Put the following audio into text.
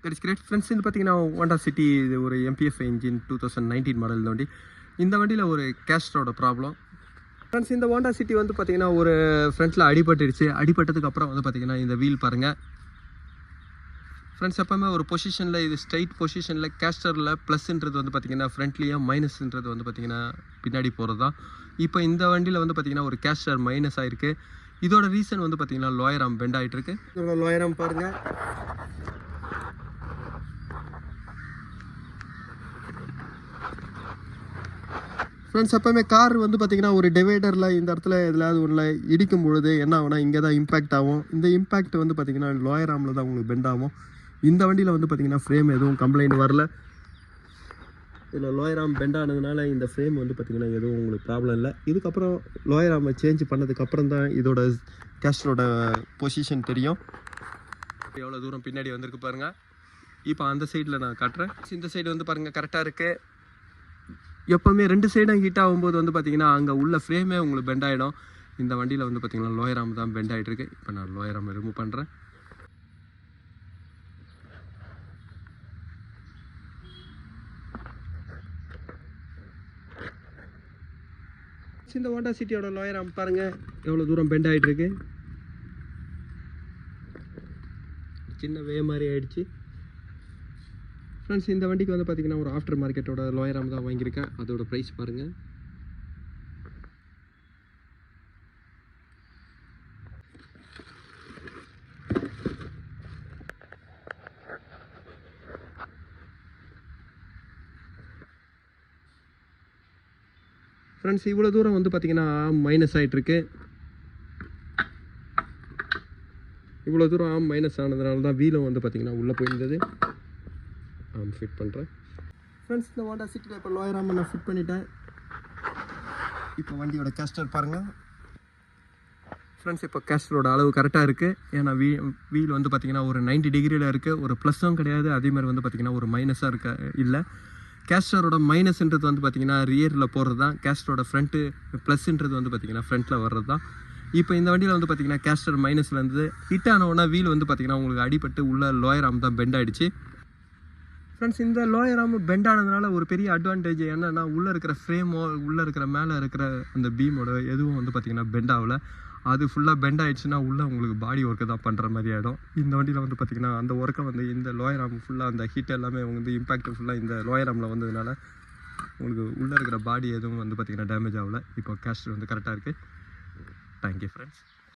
It's great friends. இது பார்த்தீங்கன்னா Honda city, இது ஒரு MPF இன்ஜின் 2019 மாடல். இந்த வண்டி, இந்த வண்டியில் ஒரு கேஸ்டரோட ப்ராப்ளம் ஃப்ரெண்ட்ஸ். இந்த ஹோண்டா சிட்டி வந்து பார்த்தீங்கன்னா ஒரு ஃப்ரண்ட்டில் அடிபட்டுடுச்சு. அடிபட்டதுக்கு அப்புறம் வந்து பார்த்தீங்கன்னா இந்த வீல் பாருங்கள் ஃப்ரெண்ட்ஸ். எப்போவுமே ஒரு பொசிஷனில், இது ஸ்ட்ரைட் பொசிஷனில் கேஸ்டரில் ப்ளஸ்ன்றது வந்து பார்த்தீங்கன்னா ஃப்ரண்ட்லேயும், மைனஸ்ன்றது வந்து பார்த்தீங்கன்னா பின்னாடி போகிறது தான். இப்போ இந்த வண்டியில் வந்து பார்த்தீங்கன்னா ஒரு கேஸ்டர் மைனஸ் ஆகிருக்கு. இதோட ரீசன் வந்து பார்த்தீங்கன்னா லோயர் ஆர்ம் பெண்ட் ஆகிட்டு இருக்கு. இதோட லோயர் ஆர்ம் பாருங்கள். ஃப்ரெண்ட்ஸ், எப்போவுமே கார் வந்து பார்த்திங்கன்னா ஒரு டிவைடரில் இந்த இடத்துல எதுலையாவது ஒன்றில் இடிக்கும் பொழுது என்ன ஆகுனா இங்கே தான் இம்பேக்ட் ஆகும். இந்த இம்பேக்ட் வந்து பார்த்திங்கன்னா லோயர் ஆர்மில் தான் உங்களுக்கு பெண்ட் ஆகும். இந்த வண்டியில் வந்து பார்த்திங்கன்னா ஃப்ரேம் எதுவும் கம்ப்ளைண்ட் வரல. இதில் லோயர் ஆர்ம் பெண்ட் ஆனதுனால இந்த ஃப்ரேம் வந்து பார்த்திங்கன்னா எதுவும் உங்களுக்கு ப்ராப்ளம் இல்லை. இதுக்கப்புறம் லோயர் ஆர்மை சேஞ்ச் பண்ணதுக்கப்புறம் தான் இதோட கேஸ்டரோட பொசிஷன் தெரியும். எவ்வளோ தூரம் பின்னாடி வந்திருக்கு பாருங்கள். இப்போ அந்த சைடில் நான் காட்டுறேன். இந்த சைடு வந்து பாருங்கள் கரெக்டாக இருக்குது. எப்போவுமே ரெண்டு சைடும் ஹீட் ஆகும்போது வந்து பார்த்திங்கன்னா அங்கே உள்ள ஃப்ரேமே உங்களுக்கு பெண்ட் ஆகிடும். இந்த வண்டியில் வந்து பார்த்திங்கன்னா லோயர் ஆர்ம் தான் பெண்ட் ஆகிட்டு இருக்கு. இப்போ நான் லோயர் ஆர்மை ரிமூவ் பண்ணுறேன். இந்த ஹோண்டா சிட்டியோட லோயர் ஆர்ம் பாருங்கள் எவ்வளோ தூரம் பெண்ட் ஆகிட்டு இருக்கு. சின்ன வே மாதிரி ஆகிடுச்சு ஃப்ரெண்ட்ஸ். இந்த வண்டிக்கு வந்து பார்த்திங்கன்னா ஒரு ஆஃப்டர் மார்க்கெட்டோட லோயர் ஆர்ம் தான் வாங்கியிருக்கேன். அதோட ப்ரைஸ் பாருங்கள். ஃப்ரெண்ட்ஸ், இவ்வளோ தூரம் வந்து பார்த்திங்கன்னா மைனஸ் ஆகிட்டுருக்கு. இவ்வளோ தூரம் ஆம் மைனஸ் ஆனதுனால தான் வீலும் வந்து பார்த்திங்கன்னா உள்ளே போயிருந்தது. ஆம் ஃபிட் பண்ணுறேன் ஃப்ரெண்ட்ஸ். இந்த ஹோண்டா சிட்டியில் இப்போ லோயர் ஆர்ம் நான் ஃபிட் பண்ணிட்டேன். இப்போ வண்டியோட கேஸ்டர் பாருங்கள் ஃப்ரெண்ட்ஸ். இப்போ கேஸ்டரோட அளவு கரெக்டாக இருக்குது. ஏன்னா வீல் வந்து பார்த்திங்கன்னா ஒரு 90 டிகிரியில் இருக்குது. ஒரு ப்ளஸ்ஸும் கிடையாது, அதேமாதிரி வந்து பார்த்திங்கன்னா ஒரு மைனஸாக இருக்க இல்லை. கேஸ்டரோட மைனஸ்ன்றது வந்து பார்த்திங்கன்னா ரியரில் போகிறது தான். கேஸ்டரோட ஃப்ரண்ட்டு ப்ளஸ்ன்றது வந்து பார்த்திங்கன்னா ஃப்ரண்ட்டில் வர்றது தான். இப்போ இந்த வண்டியில் வந்து பார்த்திங்கன்னா கேஸ்டர் மைனஸ்லேருந்து ஹிட் ஆனவுடனே வீல் வந்து பார்த்திங்கன்னா உங்களுக்கு அடிபட்டு உள்ள லோயர் ஆர்ம் தான் பெண்ட் ஆகிடுச்சு ஃப்ரெண்ட்ஸ். இந்த லோயர் ஆர்ம் பெண்ட் ஆனதுனால ஒரு பெரிய அட்வான்டேஜ் என்னென்னா, உள்ளே இருக்கிற ஃப்ரேமோ, உள்ளே இருக்கிற மேலே இருக்கிற அந்த பீமோட எதுவும் வந்து பார்த்திங்கன்னா பெண்ட் ஆகலை. அது ஃபுல்லாக பெண்ட் ஆகிடுச்சுன்னா உள்ளே உங்களுக்கு பாடி ஒர்க்கு தான் பண்ணுற மாதிரி ஆகிடும். இந்த வண்டியில் வந்து பார்த்திங்கன்னா அந்த ஒர்க்கை வந்து இந்த லோயர் ஆர்ம் ஃபுல்லாக அந்த ஹீட் எல்லாமே வந்து இம்பேக்ட் ஃபுல்லாக இந்த லோயர் ஆர்மில் வந்ததுனால உங்களுக்கு உள்ளே இருக்கிற பாடி எதுவும் வந்து பார்த்திங்கன்னா டேமேஜ் ஆகலை. இப்போ கேஸ்டர் வந்து கரெக்டாக இருக்குது. Thank you friends.